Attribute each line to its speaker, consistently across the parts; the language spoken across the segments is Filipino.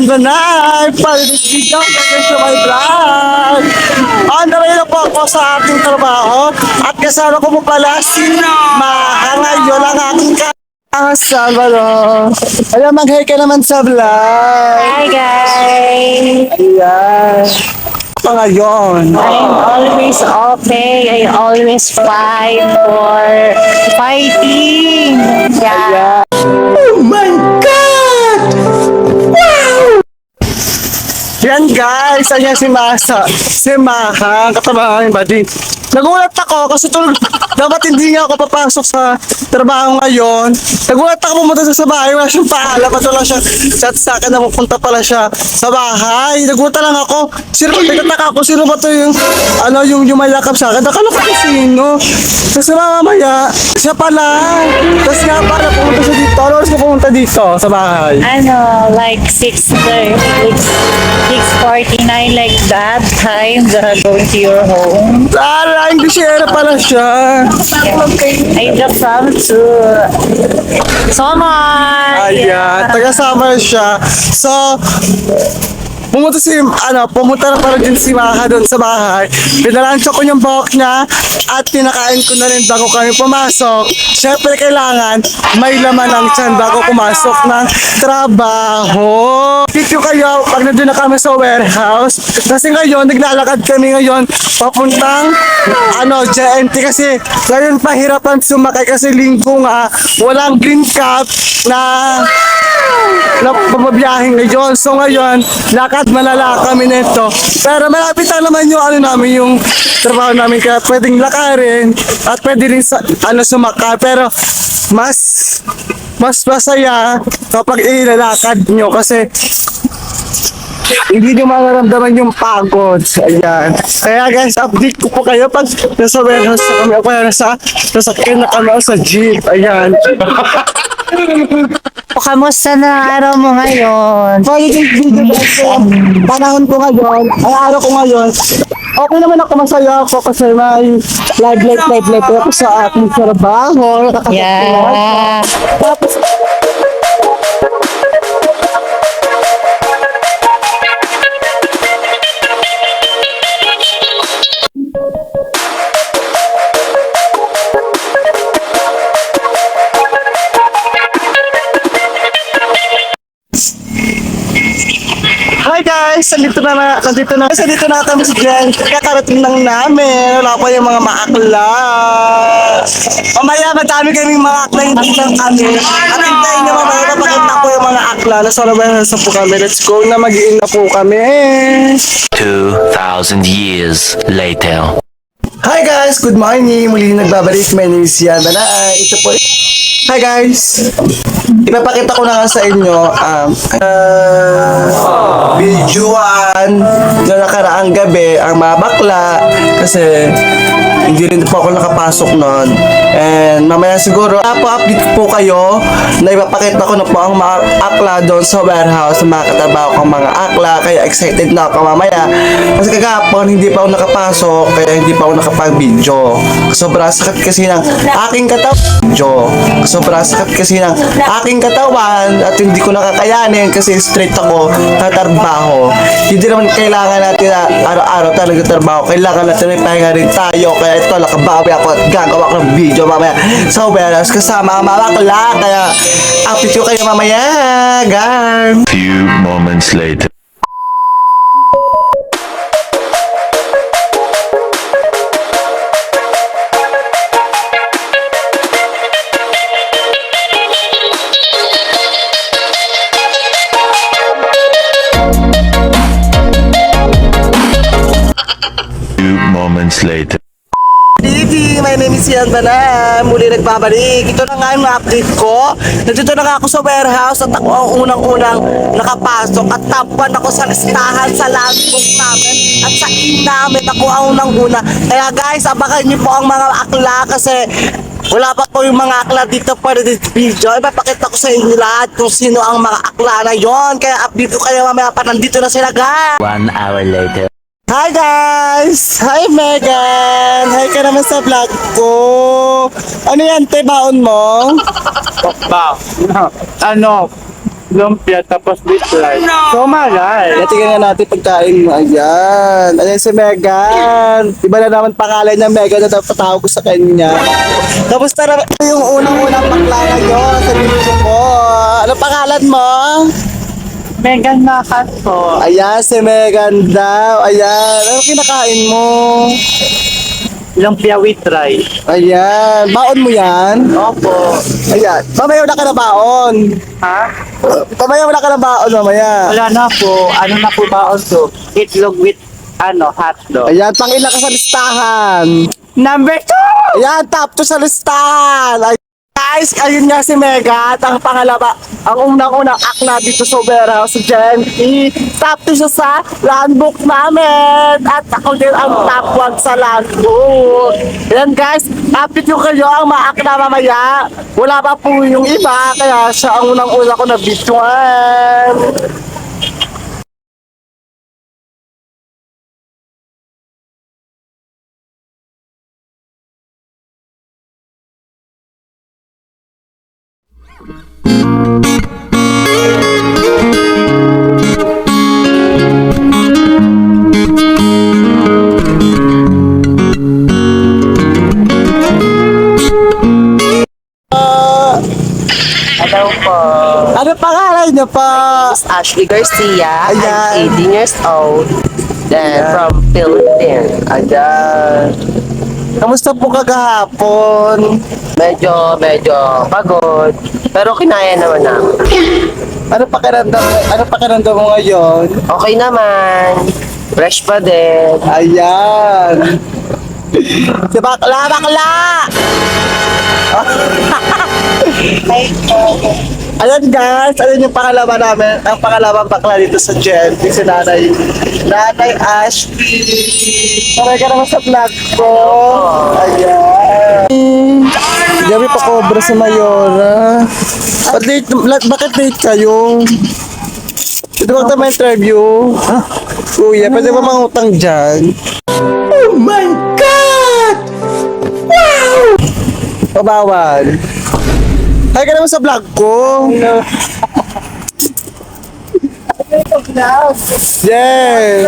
Speaker 1: Sian Banay para this video hanggang sa my vlog. Naray na po ako sa aking trabaho at kasama ko po pala si Maha. Ngayon ang aking Salvador. Alam, mag-hi ka naman sa vlog.
Speaker 2: Hi guys!
Speaker 1: Ayan. Pa ngayon.
Speaker 2: I'm always okay. I always fight for fighting. Yeah.
Speaker 1: Oh my God! Wow! Yan guys, ayan si Maha, katrabaho yung buddy. Nagulat ako kasi dapat hindi nga ako papasok sa trabaho ngayon. Nagulat ako pumunta sa bahay, wala siyang paalam at wala siyang chat sa akin na pupunta pala siya sa bahay. Nagulat lang ako. Nagtataka ako, sino ba to yung yung mayakap sa akin? Nakala ko sino. Kasi mamaya, siya pala. Tapos nga pala pumunta siya dito. Ano oras ka pumunta dito sa bahay?
Speaker 2: Like 6:30, 6:49 like that time going to your home.
Speaker 1: Englishera pala siya.
Speaker 2: I just come to Samar.
Speaker 1: Ayan, taga-Samar siya. So, pumunta na pala din si Maha doon sa bahay. Pinalansyo ko yung buhok niya at pinakain ko na rin bago kami pumasok. Siyempre kailangan may laman ng tiyan bago pumasok ng trabaho. Video kayo pag nandun na kami sa warehouse. Kasi ngayon, naglalakad kami ngayon papuntang JNT kasi ngayon pahirapan sumakay kasi linggo nga walang green cap na pababiyahin ngayon. So ngayon, lakad malala kami nito. Pero malapit lang naman yung trabaho namin kaya pwedeng lakarin at pwede rin sumakay. Pero mas masaya kapag ilalakad nyo kasi hindi nyo mararamdaman yung pagod. Ayan. Kaya guys, update ko po kayo pag nasa warehouse na kami o kaya nasakyan na kami o sa jeep. Ayan.
Speaker 2: Kamusta na araw mo ngayon?
Speaker 1: Positive video guys. Panahon ko ngayon, ay araw ko ngayon. Okay naman ako, masaya ako kasi may live ako sa aking trabaho.
Speaker 2: Yeah.
Speaker 1: Tapos, hi guys! Nandito na kami sa Jen. Kakarating lang namin. Wala pa yung mga maakla. Mamaya madami kaming mga akla yung tingnan kami. At hintayin nyo mamaya napakita ko yung mga akla. Nasa rabayan na po kami. Let's go na, mag-iin na po kami.
Speaker 3: 2,000 years later.
Speaker 1: Hi guys! Good morning! Muli nagbabalik. My name is Yan Banay. Ito po. Hi guys! Ipapakita ko na nga sa inyo videoan na nakaraang gabi ang mga bakla kasi hindi rin po ako nakapasok nun. And mamaya siguro update po kayo na ipapakita ko na po ang mga akla doon sa warehouse na mga katrabaho kong mga akla. Kaya excited na ako mamaya kasi kagapon hindi pa ako nakapasok kaya hindi pa ako nakapag-video. Sobrang sakit kasi ng aking katawan at hindi ko nakakayanin kasi straight ako tatrabaho. Hindi naman kailangan natin na araw-araw talaga trabaho. Kailangan natin may pahinga rin tayo. Kaya ito, nakabawi ako at gagawa ko ng video mamaya sa warehouse kasama ang mga bakla. Kaya update ko kayo mamaya, guys.
Speaker 3: Few moments later. Moments later.
Speaker 1: Baby, my name is Yan Banay. Muli nagbabalik. Ito na nga yung update ko. Nandito na nga ako sa warehouse at ako ang unang-unang nakapasok at tapuan ako sa listahan sa logbook namin at sa in namin ako ang unang-una. Kaya guys, abangan niyo po ang mga akla kasi wala pa po yung mga akla dito para this video. Ipapakita ko sa inyo lahat kung sino ang mga akla na yon. Kaya update ko kayo mamaya pa, nandito na sila guys.
Speaker 3: 1 hour later.
Speaker 1: Hi guys! Hi Megan! Hi ka naman sa vlog ko! Ano yan, te? Baon mo? lumpia, tapos beef rice. So, malay. Tingnan nga natin pagkain mo. Ayan. Ayan si Megan. Iba na naman pangalan niya, Megan, na napatawag ko sa kanya. Tapos tara, ito yung unang-unang bakla ngayon sa video ko. Ano pangalan mo?
Speaker 2: Megan Makat po.
Speaker 1: Ayan, si Megan daw. Ayan. Ano kinakain mo?
Speaker 2: Lumpia with rice.
Speaker 1: Ayan. Baon mo yan?
Speaker 2: Opo.
Speaker 1: Ayan. Mamaya wala ka na baon.
Speaker 2: Ha?
Speaker 1: Mamaya wala ka na baon, mamaya.
Speaker 2: Wala na po. Ano na po ba also? Itlog with hotdog.
Speaker 1: Ayan, pang-ila ka sa listahan.
Speaker 2: Number 2!
Speaker 1: Ayan, top 2 sa listahan. Ay, guys, ayun nga si Mega. At ang pangalawa, ang unang-unang akla dito sa warehouse, si Jenny. Top 2 siya sa landbook namin. At ako din ang top 1 sa landbook. Ayan guys, update nyo kayo ang maakla mamaya. Wala pa po yung iba, kaya siya ang unang-una ko na videoan.
Speaker 2: Hello po.
Speaker 1: Ano pangalan niyo pa?
Speaker 4: Ashley Garcia.
Speaker 1: Ayan.
Speaker 4: I'm 18 years old. Then from Philippines.
Speaker 1: Ayan. Kamusta po kagahapon?
Speaker 4: Medyo pagod. Pero kinaya naman namin.
Speaker 1: Ano pakiramdam mo ngayon?
Speaker 4: Okay naman. Fresh pa din.
Speaker 1: Ayan. Si bakla! Ayan guys, ayan yung pangalawa namin, ang pangalawang bakla dito sa Jen, si Nanay Ashley. Maray ka naman sa vlog ko. Ayan. Gabi pa cobra si Mayora. Bakit late kayo? Ito ba may interview? Kuya, pwede ba mangutang dyan? Oh my God! Wow! Pabawal. Hi ka naman sa vlog ko. Yes!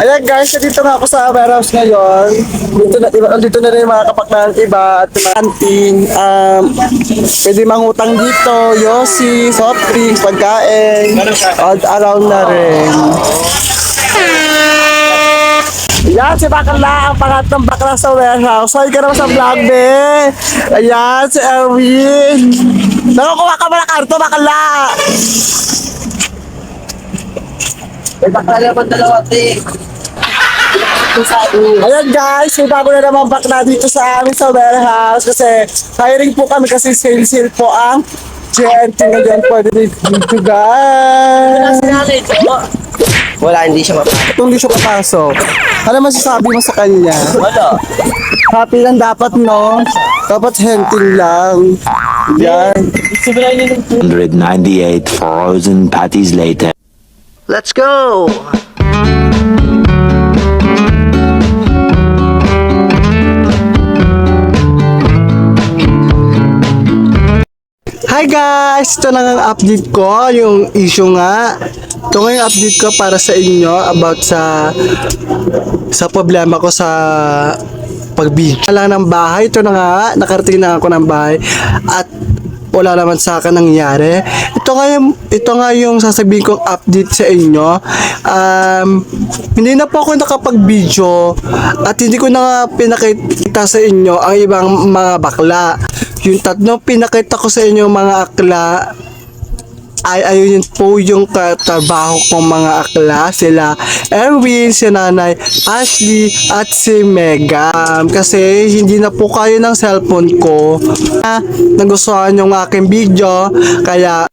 Speaker 1: Ayan guys, dito nga ako sa warehouse ngayon. Dito na rin yung mga kapaklan iba at yung mga canteen. Pwede mangutang dito, yosi, soft drinks, pagkain. All around na rin. Ayan, si Bakla, ang pangatlong bakla sa warehouse. Hi ka naman sa vlog, be. Ayan, si Erwin. Nakukuha ka ba ng karto, Bakla?
Speaker 4: May bakla naman dalawa, te.
Speaker 1: Ayan guys, may bago na naman bakla dito sa amin sa warehouse kasi hiring po kami kasi sale po ang GNT ngayon. Pwede dito guys.
Speaker 4: Wala, hindi siya mapapagod.
Speaker 1: Kung hindi siya papasok, ano masasabi mo sa kanya?
Speaker 4: Wala.
Speaker 1: Happy lang dapat, no? Dapat henting lang. Yan.
Speaker 3: 198 frozen patties later.
Speaker 4: Let's go!
Speaker 1: Hi guys! Ito na ang update ko, yung issue nga. Ito nga yung update ko para sa inyo about sa problema ko sa pagbidyo. Wala ng bahay, ito na nga, nakarating na ako ng bahay at wala naman sa akin nangyari. Ito nga yung sasabihin kong update sa inyo. Hindi na po ako nakapag-video at hindi ko na nga pinakita sa inyo ang ibang mga bakla. Yung tatlong pinakita ko sa inyo mga akla ay ayun po yung katrabaho kong mga akla, sila Erwin, si Nanay Ashley at si Mega. Kasi hindi na po kayo ng cellphone ko nagustuhan yung aking video, kaya